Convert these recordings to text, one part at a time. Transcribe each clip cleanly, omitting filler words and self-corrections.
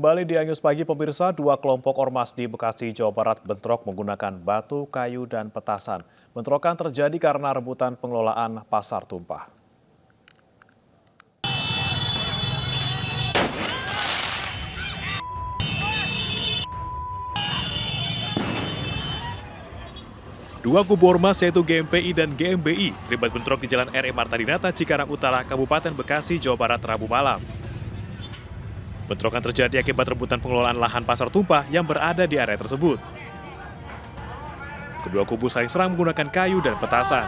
Kembali di Angus Pagi pemirsa, dua kelompok ormas di Bekasi, Jawa Barat bentrok menggunakan batu, kayu, dan petasan. Bentrokan terjadi karena rebutan pengelolaan pasar tumpah. Dua kubu ormas yaitu GMPI dan GMBI terlibat bentrok di Jalan RM Marta Dinata, Cikarang Utara, Kabupaten Bekasi, Jawa Barat, Rabu malam. Bentrokan terjadi akibat rebutan pengelolaan lahan pasar tumpah yang berada di area tersebut. Kedua kubu saling serang menggunakan kayu dan petasan.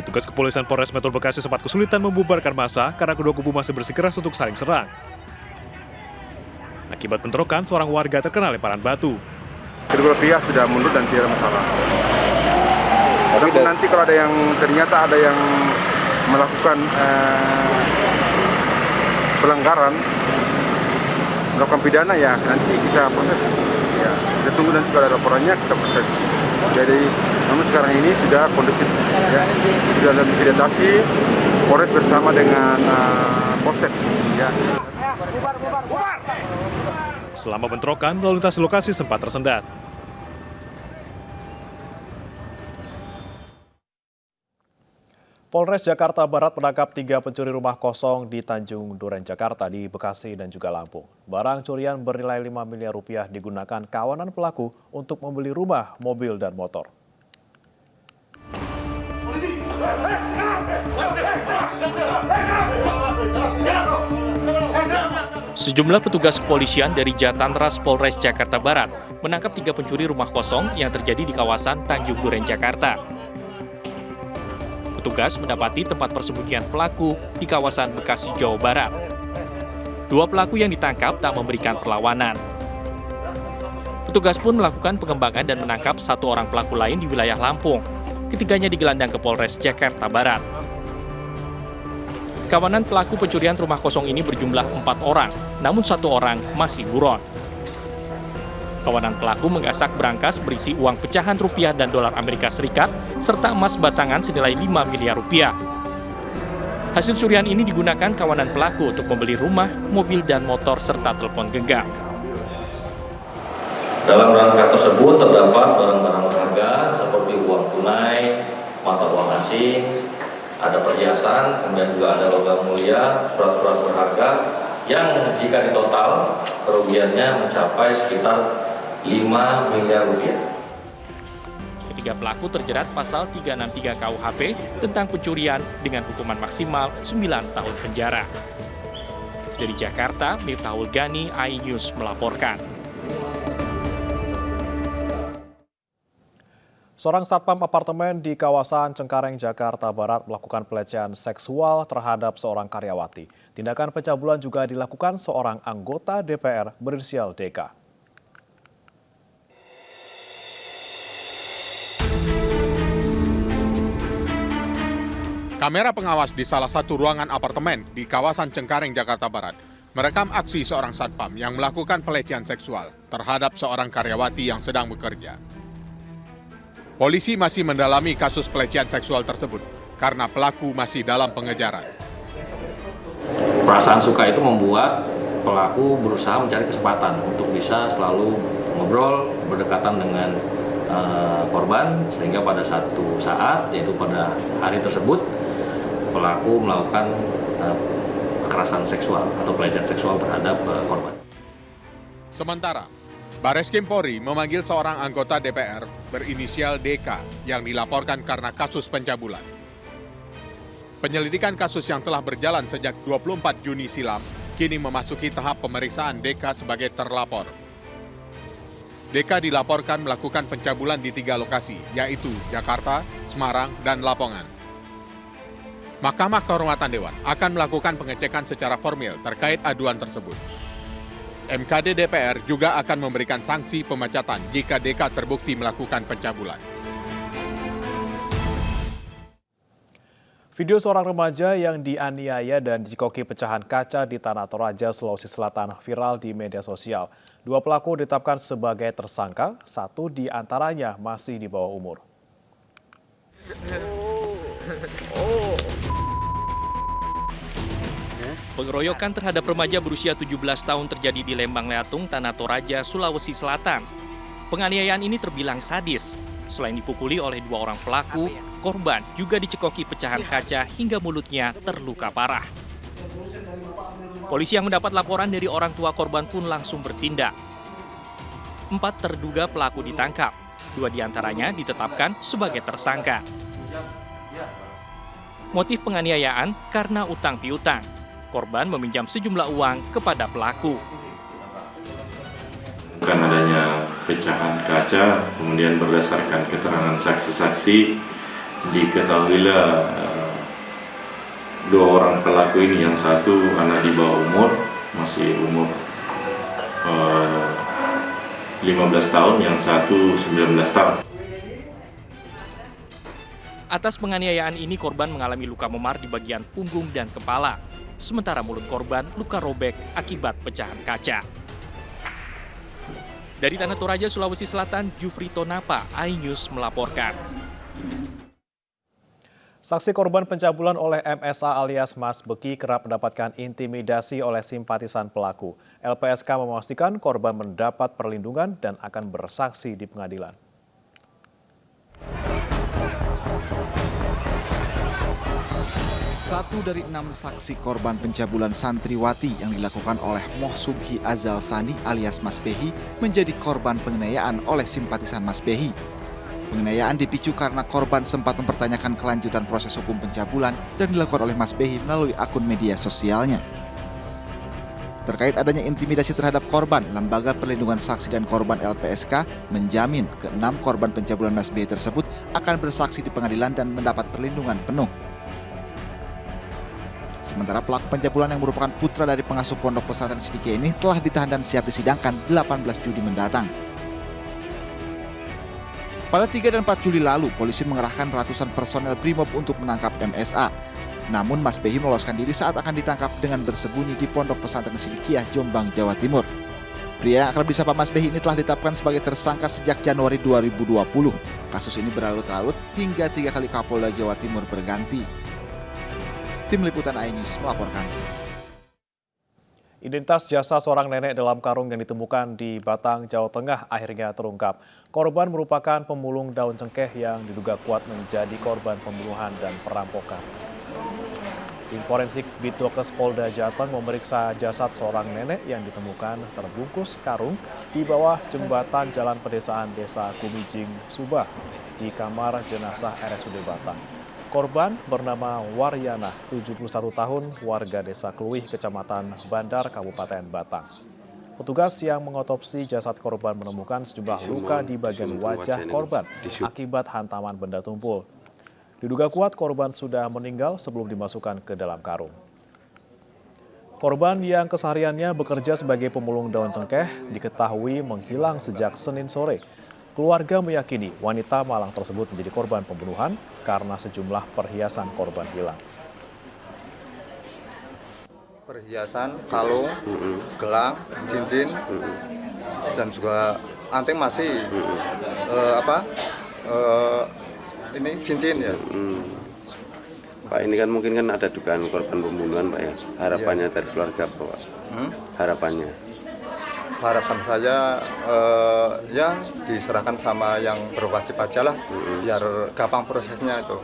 Petugas kepolisian Polres Metro Bekasi sempat kesulitan membubarkan massa karena kedua kubu masih bersikeras untuk saling serang. Akibat bentrokan, seorang warga terkena lemparan batu. Kedua pihak sudah mundur dan tidak ada masalah. Tapi nanti kalau ternyata ada yang melakukan pelanggaran, melakukan pidana, ya nanti kita proses. Ya, kita tunggu nanti kalau ada laporannya kita proses. Jadi, namun sekarang ini sudah kondusif, ya, sudah bisa diatasi Polres bersama dengan Polsek. Ya. Selama bentrokan, lalu lintas di lokasi sempat tersendat. Polres Jakarta Barat menangkap 3 pencuri rumah kosong di Tanjung Duren, Jakarta, di Bekasi dan juga Lampung. Barang curian bernilai 5 miliar rupiah digunakan kawanan pelaku untuk membeli rumah, mobil, dan motor. Sejumlah petugas kepolisian dari Jatanras Polres Jakarta Barat menangkap 3 pencuri rumah kosong yang terjadi di kawasan Tanjung Duren, Jakarta. Petugas mendapati tempat persembunyian pelaku di kawasan Bekasi, Jawa Barat. 2 pelaku yang ditangkap tak memberikan perlawanan. Petugas pun melakukan pengembangan dan menangkap 1 orang pelaku lain di wilayah Lampung. Ketiganya digelandang ke Polres Jakarta Barat. Kawanan pelaku pencurian rumah kosong ini berjumlah 4 orang, namun 1 orang masih buron. Kawanan pelaku menggasak berangkas berisi uang pecahan rupiah dan dolar Amerika Serikat, serta emas batangan senilai 5 miliar rupiah. Hasil curian ini digunakan kawanan pelaku untuk membeli rumah, mobil, dan motor, serta telepon genggam. Dalam rangka tersebut terdapat barang-barang berharga seperti uang tunai, mata uang asing, ada perhiasan, kemudian juga ada logam mulia, surat-surat berharga yang jika ditotal kerugiannya mencapai sekitar 5 miliar rupiah. Ketiga pelaku terjerat pasal 363 KUHP tentang pencurian dengan hukuman maksimal 9 tahun penjara. Dari Jakarta, Miftahul Gani, iNews melaporkan. Seorang satpam apartemen di kawasan Cengkareng, Jakarta Barat melakukan pelecehan seksual terhadap seorang karyawati. Tindakan pencabulan juga dilakukan seorang anggota DPR berinisial DK. Kamera pengawas di salah satu ruangan apartemen di kawasan Cengkareng, Jakarta Barat merekam aksi seorang satpam yang melakukan pelecehan seksual terhadap seorang karyawati yang sedang bekerja. Polisi masih mendalami kasus pelecehan seksual tersebut karena pelaku masih dalam pengejaran. Perasaan suka itu membuat pelaku berusaha mencari kesempatan untuk bisa selalu ngobrol, berdekatan dengan korban, sehingga pada satu saat, yaitu pada hari tersebut, pelaku melakukan kekerasan seksual atau pelecehan seksual terhadap korban. Sementara, Bareskrim Polri memanggil seorang anggota DPR berinisial DK yang dilaporkan karena kasus pencabulan. Penyelidikan kasus yang telah berjalan sejak 24 Juni silam kini memasuki tahap pemeriksaan DK sebagai terlapor. DK dilaporkan melakukan pencabulan di 3 lokasi, yaitu Jakarta, Semarang, dan Lamongan. Mahkamah Kehormatan Dewan akan melakukan pengecekan secara formil terkait aduan tersebut. MKD DPR juga akan memberikan sanksi pemecatan jika DK terbukti melakukan pencabulan. Video seorang remaja yang dianiaya dan dicekoki pecahan kaca di Tanah Toraja, Sulawesi Selatan viral di media sosial. 2 pelaku ditetapkan sebagai tersangka, 1 di antaranya masih di bawah umur. Pengeroyokan terhadap remaja berusia 17 tahun terjadi di Lembang Leatung, Tanah Toraja, Sulawesi Selatan. Penganiayaan ini terbilang sadis. Selain dipukuli oleh 2 orang pelaku, korban juga dicekoki pecahan kaca hingga mulutnya terluka parah. Polisi yang mendapat laporan dari orang tua korban pun langsung bertindak. 4 terduga pelaku ditangkap, 2 diantaranya ditetapkan sebagai tersangka. Motif penganiayaan karena utang piutang. Korban meminjam sejumlah uang kepada pelaku. Bukan adanya pecahan kaca, kemudian berdasarkan keterangan saksi-saksi, diketahuilah 2 orang pelaku ini, yang satu anak di bawah umur, masih umur 15 tahun, yang satu 19 tahun. Atas penganiayaan ini korban mengalami luka memar di bagian punggung dan kepala. Sementara mulut korban luka robek akibat pecahan kaca. Dari Tanah Toraja, Sulawesi Selatan, Jufri Tonapa, iNews melaporkan. Saksi korban pencabulan oleh MSA alias Mas Beki kerap mendapatkan intimidasi oleh simpatisan pelaku. LPSK memastikan korban mendapat perlindungan dan akan bersaksi di pengadilan. Satu dari 6 saksi korban pencabulan santriwati yang dilakukan oleh Moh Subhi Azal Sani alias Mas Behi menjadi korban penganiayaan oleh simpatisan Mas Behi. Penganiayaan dipicu karena korban sempat mempertanyakan kelanjutan proses hukum pencabulan yang dilakukan oleh Mas Behi melalui akun media sosialnya. Terkait adanya intimidasi terhadap korban, Lembaga Perlindungan Saksi dan Korban LPSK menjamin ke-6 korban pencabulan Mas Behi tersebut akan bersaksi di pengadilan dan mendapat perlindungan penuh. Sementara pelaku pencabulan yang merupakan putra dari pengasuh Pondok Pesantren Sidikiyah ini telah ditahan dan siap disidangkan 18 Juli mendatang. Pada 3 dan 4 Juli lalu, polisi mengerahkan ratusan personel BRIMOB untuk menangkap MSA. Namun Mas Behi meloloskan diri saat akan ditangkap dengan bersembunyi di Pondok Pesantren Sidikiyah, Jombang, Jawa Timur. Pria yang akrab disapa Mas Behi ini telah ditetapkan sebagai tersangka sejak Januari 2020. Kasus ini berlarut-larut hingga 3 kali Kapolda Jawa Timur berganti. Tim Liputan iNews melaporkan. Identitas jasad seorang nenek dalam karung yang ditemukan di Batang, Jawa Tengah akhirnya terungkap. Korban merupakan pemulung daun cengkeh yang diduga kuat menjadi korban pembunuhan dan perampokan. Tim forensik Bitdokes Polda Jateng memeriksa jasad seorang nenek yang ditemukan terbungkus karung di bawah jembatan Jalan Pedesaan Desa Kumijing, Subah di kamar jenazah RSUD Batang. Korban bernama Waryana, 71 tahun, warga Desa Kluih, Kecamatan Bandar, Kabupaten Batang. Petugas yang mengotopsi jasad korban menemukan sejumlah luka di bagian wajah korban akibat hantaman benda tumpul. Diduga kuat korban sudah meninggal sebelum dimasukkan ke dalam karung. Korban yang kesehariannya bekerja sebagai pemulung daun cengkeh diketahui menghilang sejak Senin sore. Keluarga meyakini wanita malang tersebut menjadi korban pembunuhan karena sejumlah perhiasan korban hilang. Perhiasan, kalung, gelang, cincin, dan juga anting masih ini cincin ya. Pak, ini kan mungkin kan ada dugaan korban pembunuhan, Pak ya. Harapannya dari keluarga, Pak. Harapannya. Harapan saya ya diserahkan sama yang berwajib aja lah, biar gampang prosesnya itu.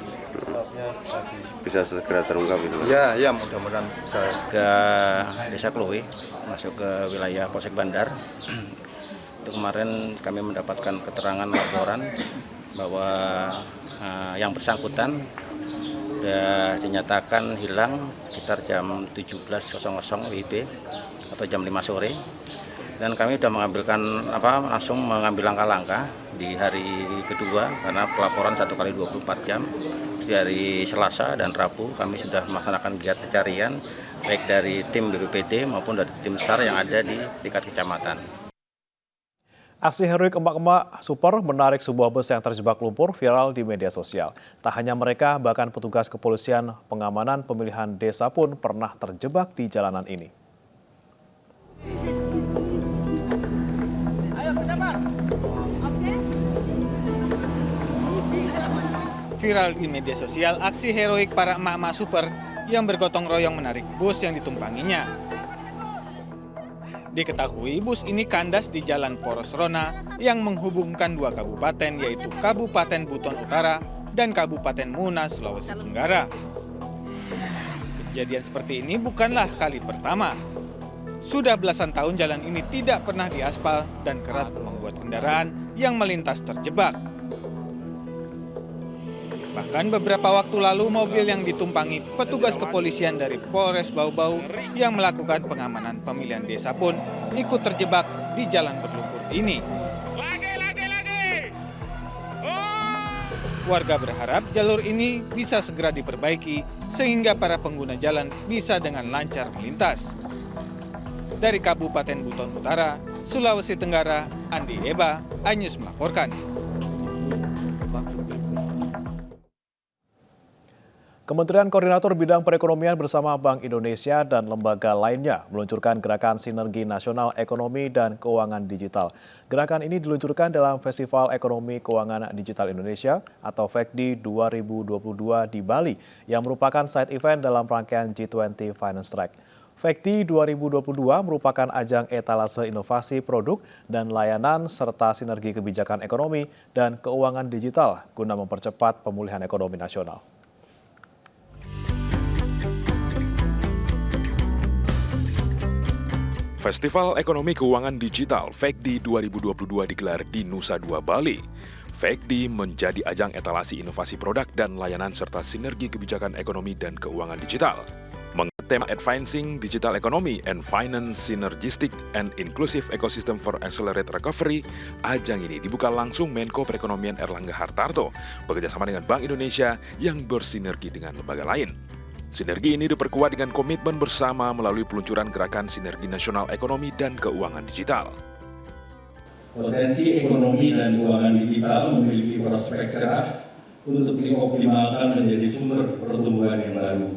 Bisa segera terungkap itu. Ya mudah-mudahan bisa. Ke Desa Kluih, masuk ke wilayah Polsek Bandar. Itu kemarin kami mendapatkan keterangan laporan bahwa yang bersangkutan sudah dinyatakan hilang sekitar jam 17.00 WIB atau jam 5 sore. Dan kami sudah langsung mengambil langkah-langkah di hari kedua karena pelaporan 1 kali 24 jam. Di hari Selasa dan Rabu kami sudah melaksanakan giat pencarian baik dari tim BPBD maupun dari tim SAR yang ada di tingkat kecamatan. Aksi heroik emak-emak super menarik sebuah bus yang terjebak lumpur viral di media sosial. Tak hanya mereka, bahkan petugas kepolisian pengamanan pemilihan desa pun pernah terjebak di jalanan ini. Viral di media sosial aksi heroik para emak-emak super yang bergotong royong menarik bus yang ditumpanginya. Diketahui bus ini kandas di Jalan Poros Rona yang menghubungkan dua kabupaten yaitu Kabupaten Buton Utara dan Kabupaten Muna, Sulawesi Tenggara. Kejadian seperti ini bukanlah kali pertama. Sudah belasan tahun jalan ini tidak pernah diaspal dan kerap membuat kendaraan yang melintas terjebak. Bahkan beberapa waktu lalu mobil yang ditumpangi petugas kepolisian dari Polres Bau-Bau yang melakukan pengamanan pemilihan desa pun ikut terjebak di jalan berlumpur ini. Warga berharap jalur ini bisa segera diperbaiki sehingga para pengguna jalan bisa dengan lancar melintas. Dari Kabupaten Buton Utara, Sulawesi Tenggara, Andi Eba, iNews melaporkan. Kementerian Koordinator Bidang Perekonomian bersama Bank Indonesia dan lembaga lainnya meluncurkan Gerakan Sinergi Nasional Ekonomi dan Keuangan Digital. Gerakan ini diluncurkan dalam Festival Ekonomi Keuangan Digital Indonesia atau FEKDI 2022 di Bali yang merupakan side event dalam rangkaian G20 Finance Track. FEKDI 2022 merupakan ajang etalase inovasi produk dan layanan serta sinergi kebijakan ekonomi dan keuangan digital guna mempercepat pemulihan ekonomi nasional. Festival Ekonomi Keuangan Digital FEKDI 2022 digelar di Nusa Dua, Bali. FEKDI menjadi ajang etalasi inovasi produk dan layanan serta sinergi kebijakan ekonomi dan keuangan digital. Mengangkat tema Advancing Digital Economy and Finance Synergistic and Inclusive Ecosystem for Accelerated Recovery, ajang ini dibuka langsung Menko Perekonomian Erlangga Hartarto bekerjasama dengan Bank Indonesia yang bersinergi dengan lembaga lain. Sinergi ini diperkuat dengan komitmen bersama melalui peluncuran Gerakan Sinergi Nasional Ekonomi dan Keuangan Digital. Potensi ekonomi dan keuangan digital memiliki prospek cerah untuk dioptimalkan menjadi sumber pertumbuhan yang baru.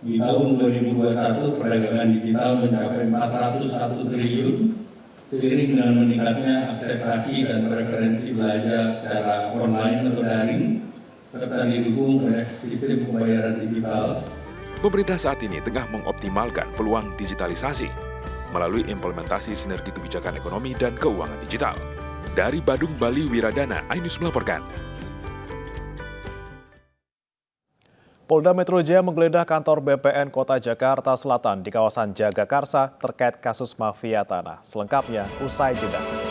Di tahun 2021, perdagangan digital mencapai 401 triliun, seiring dengan meningkatnya akseptasi dan preferensi belajar secara online atau daring, serta didukung oleh sistem pembayaran digital. Pemerintah saat ini tengah mengoptimalkan peluang digitalisasi melalui implementasi sinergi kebijakan ekonomi dan keuangan digital. Dari Badung, Bali, Wiradana, iNews melaporkan. Polda Metro Jaya menggeledah kantor BPN Kota Jakarta Selatan di kawasan Jagakarsa terkait kasus mafia tanah. Selengkapnya usai jeda.